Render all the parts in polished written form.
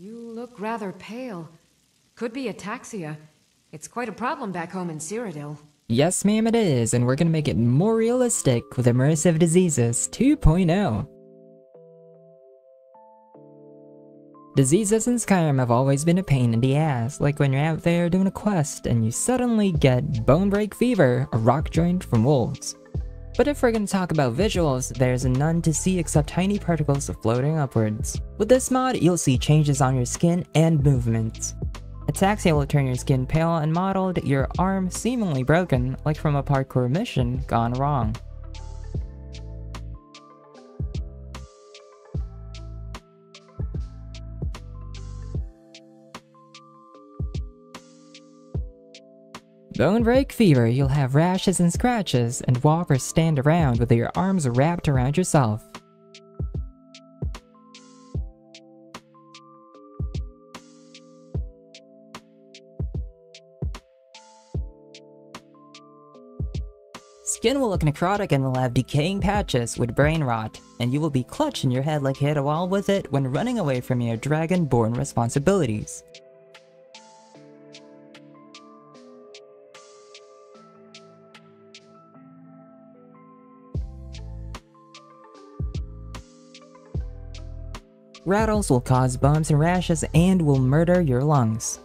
You look rather pale. Could be ataxia. It's quite a problem back home in Cyrodiil. Yes ma'am it is, and we're gonna make it more realistic with Immersive Diseases 2.0. Diseases in Skyrim have always been a pain in the ass, like when you're out there doing a quest and you suddenly get bone break fever or rock joint from wolves. But if we're gonna talk about visuals, there's none to see except tiny particles floating upwards. With this mod, you'll see changes on your skin and movements. Ataxia will turn your skin pale and mottled, your arm seemingly broken, like from a parkour mission gone wrong. Bone break fever, you'll have rashes and scratches, and walk or stand around with your arms wrapped around yourself. Skin will look necrotic and will have decaying patches with brain rot, and you will be clutching your head like you hit a wall with it when running away from your dragon-born responsibilities. Rattles will cause bumps and rashes and will murder your lungs.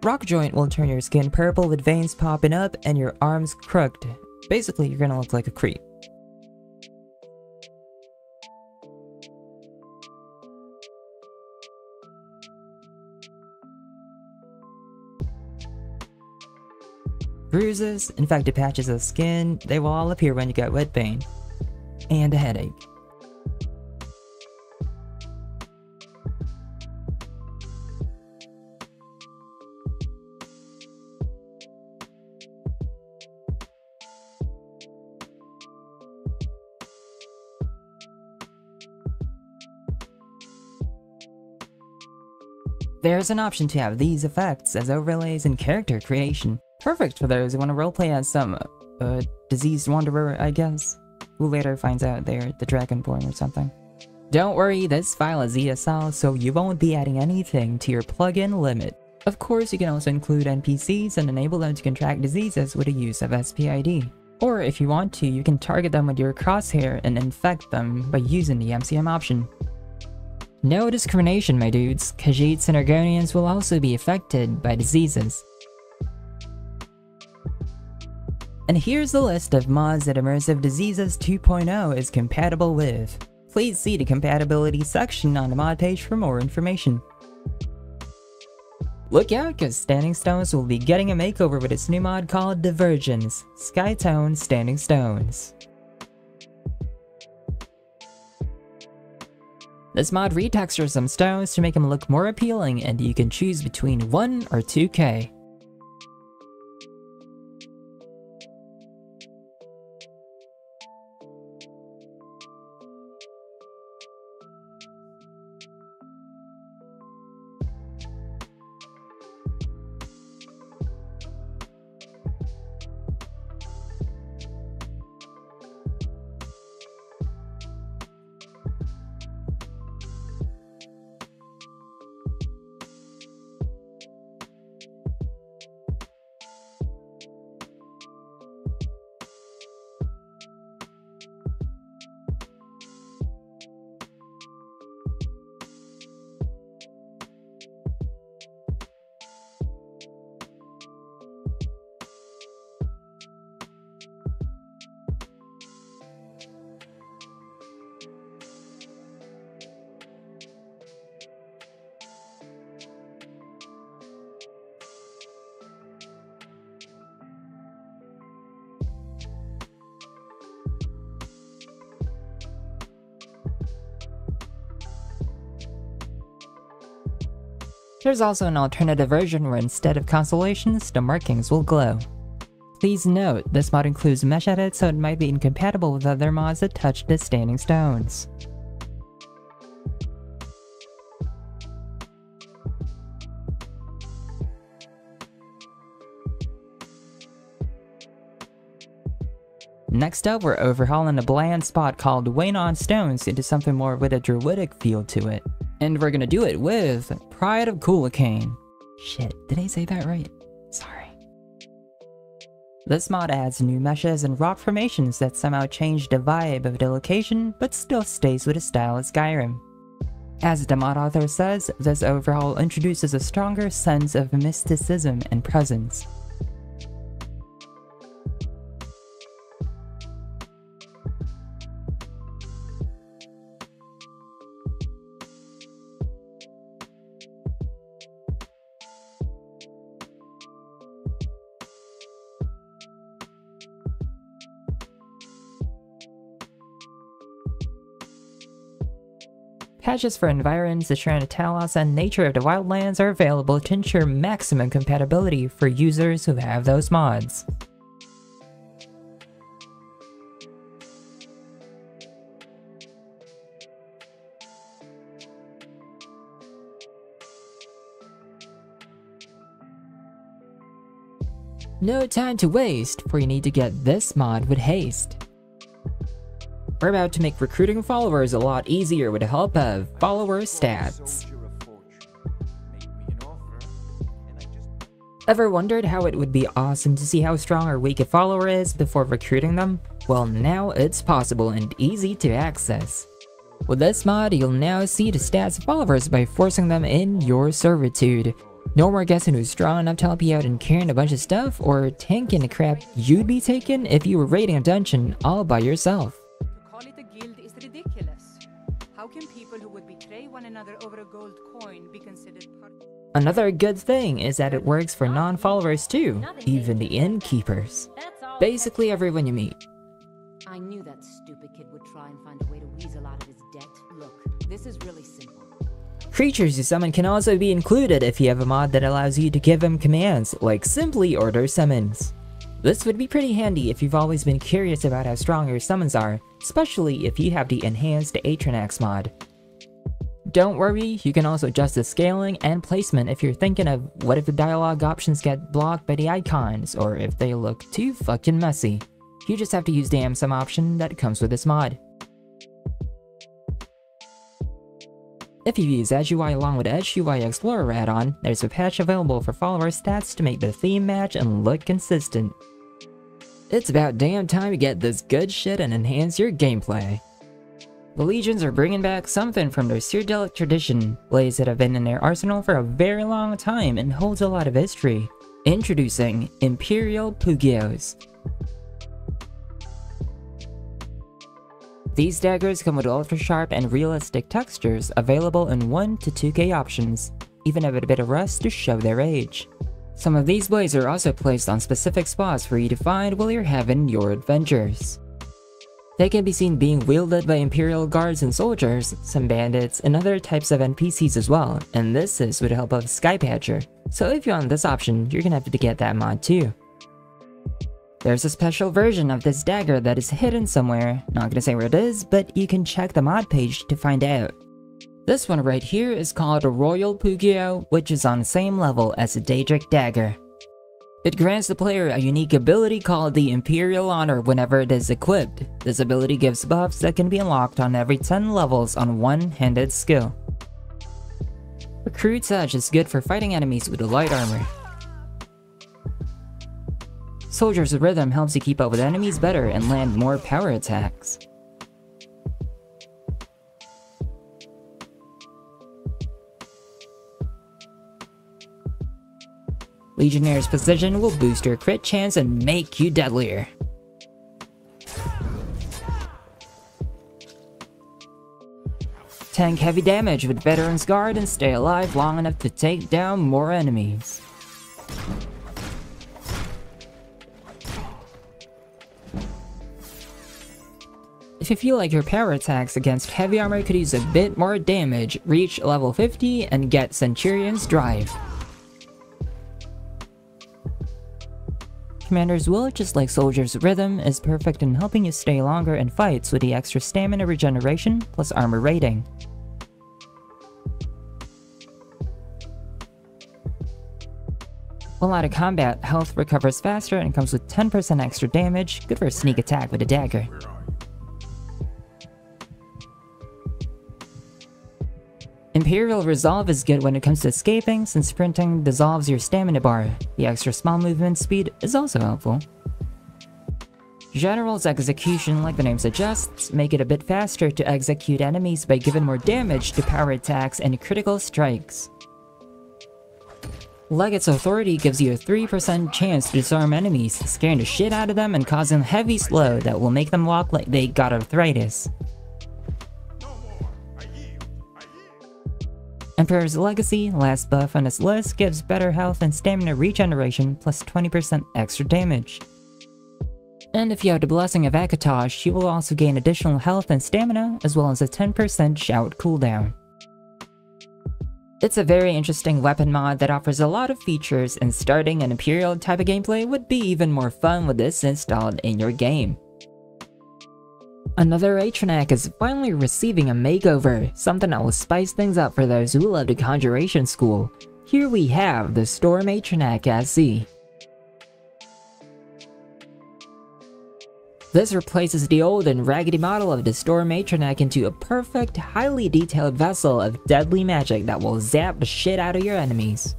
Rock joint will turn your skin purple with veins popping up and your arms crooked. Basically, you're gonna look like a creep. Bruises, infected patches of skin, they will all appear when you get wet pain. And a headache. There's an option to have these effects as overlays in character creation. Perfect for those who want to roleplay as some, diseased wanderer, I guess, who later finds out they're the Dragonborn or something. Don't worry, this file is ESL, so you won't be adding anything to your plugin limit. Of course, you can also include NPCs and enable them to contract diseases with the use of SPID. Or if you want to, you can target them with your crosshair and infect them by using the MCM option. No discrimination, my dudes. Khajiits and Argonians will also be affected by diseases. And here's the list of mods that Immersive Diseases 2.0 is compatible with. Please see the compatibility section on the mod page for more information. Look out, cause Standing Stones will be getting a makeover with its new mod called Divergence, Skytone Standing Stones. This mod retextures some stones to make them look more appealing, and you can choose between 1 or 2K. There's also an alternative version where instead of constellations, the markings will glow. Please note, this mod includes mesh edits, so it might be incompatible with other mods that touch the standing stones. Next up, we're overhauling a bland spot called Wayne on Stones into something more with a druidic feel to it. And we're gonna do it with Pride of Cuhlecain. Shit, did I say that right? Sorry. This mod adds new meshes and rock formations that somehow change the vibe of the location, but still stays with the style of Skyrim. As the mod author says, this overhaul introduces a stronger sense of mysticism and presence. Patches for environs, the Shrine of Talos, and Nature of the Wildlands are available to ensure maximum compatibility for users who have those mods. No time to waste, for you need to get this mod with haste. We're about to make recruiting followers a lot easier with the help of follower stats. Ever wondered how it would be awesome to see how strong our weak follower is before recruiting them? Well, now it's possible and easy to access. With this mod, you'll now see the stats of followers by forcing them in your servitude. No more guessing who's strong enough to help you out and carrying a bunch of stuff, or tanking the crap you'd be taking if you were raiding a dungeon all by yourself. Call it a guild is ridiculous. How can people who would betray one another over a gold coin be considered part? Another good thing is that it works for non-followers too, even the innkeepers. Basically everyone you meet. I knew that stupid kid would try and find a way to weasel out of his debt. Look, this is really simple. Creatures you summon can also be included if you have a mod that allows you to give them commands, like simply order summons. This would be pretty handy if you've always been curious about how strong your summons are, especially if you have the enhanced Atronach mod. Don't worry, you can also adjust the scaling and placement if you're thinking of what if the dialogue options get blocked by the icons, or if they look too fucking messy. You just have to use the AMSum option that comes with this mod. If you use Edge UI along with Edge UI Explorer add-on, there's a patch available for follower stats to make the theme match and look consistent. It's about damn time to get this good shit and enhance your gameplay. The Legions are bringing back something from their Cyrdelic tradition, blades that have been in their arsenal for a very long time and holds a lot of history. Introducing Imperial Pugios. These daggers come with ultra sharp and realistic textures available in 1 to 2K options, even have a bit of rust to show their age. Some of these blades are also placed on specific spots for you to find while you're having your adventures. They can be seen being wielded by Imperial guards and soldiers, some bandits, and other types of NPCs as well, and this is with the help of Skypatcher, so if you want this option, you're gonna have to get that mod too. There's a special version of this dagger that is hidden somewhere, not gonna say where it is, but you can check the mod page to find out. This one right here is called a Royal Pugio, which is on the same level as a Daedric dagger. It grants the player a unique ability called the Imperial Honor whenever it is equipped. This ability gives buffs that can be unlocked on every 10 levels on one-handed skill. Recruit Edge is good for fighting enemies with light armor. Soldier's Rhythm helps you keep up with enemies better and land more power attacks. Legionnaire's Precision will boost your crit chance and make you deadlier. Tank heavy damage with Veteran's Guard and stay alive long enough to take down more enemies. If If you feel like your power attacks against heavy armor could use a bit more damage, reach level 50 and get Centurion's Drive. Commander's Will, just like Soldier's Rhythm, is perfect in helping you stay longer in fights with the extra stamina regeneration plus armor rating. While out of combat, health recovers faster and comes with 10% extra damage, good for a sneak attack with a dagger. Imperial Resolve is good when it comes to escaping, since sprinting dissolves your stamina bar. The extra small movement speed is also helpful. General's Execution, like the name suggests, make it a bit faster to execute enemies by giving more damage to power attacks and critical strikes. Legate's Authority gives you a 3% chance to disarm enemies, scaring the shit out of them and causing heavy slow that will make them walk like they got arthritis. Emperor's Legacy, last buff on this list, gives better health and stamina regeneration plus 20% extra damage. And if you have the Blessing of Akatosh, you will also gain additional health and stamina, as well as a 10% shout cooldown. It's a very interesting weapon mod that offers a lot of features, and starting an Imperial type of gameplay would be even more fun with this installed in your game. Another Atronach is finally receiving a makeover, something that will spice things up for those who love the Conjuration School. Here we have the Storm Atronach SE. This replaces the old and raggedy model of the Storm Atronach into a perfect, highly detailed vessel of deadly magic that will zap the shit out of your enemies.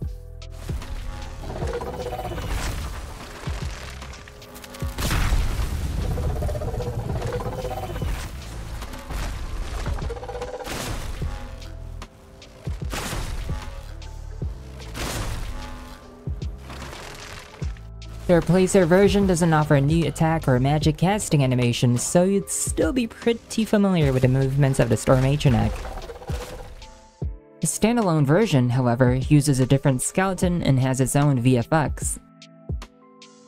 The Replacer version doesn't offer a new attack or magic casting animation, so you'd still be pretty familiar with the movements of the Storm Atronach. The standalone version, however, uses a different skeleton and has its own VFX.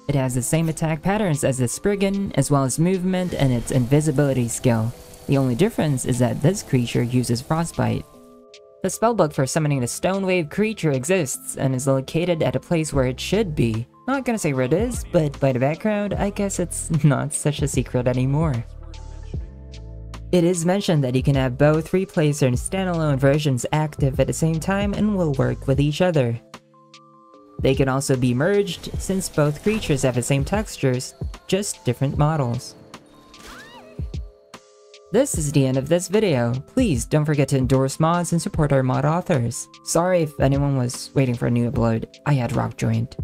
It has the same attack patterns as the Spriggan, as well as movement and its invisibility skill. The only difference is that this creature uses Frostbite. The spellbook for summoning the Stone Wave creature exists and is located at a place where it should be. Not gonna say where it is, but by the background, I guess it's not such a secret anymore. It is mentioned that you can have both Replacer and standalone versions active at the same time and will work with each other. They can also be merged, since both creatures have the same textures, just different models. This is the end of this video. Please don't forget to endorse mods and support our mod authors. Sorry if anyone was waiting for a new upload, I had rock joined.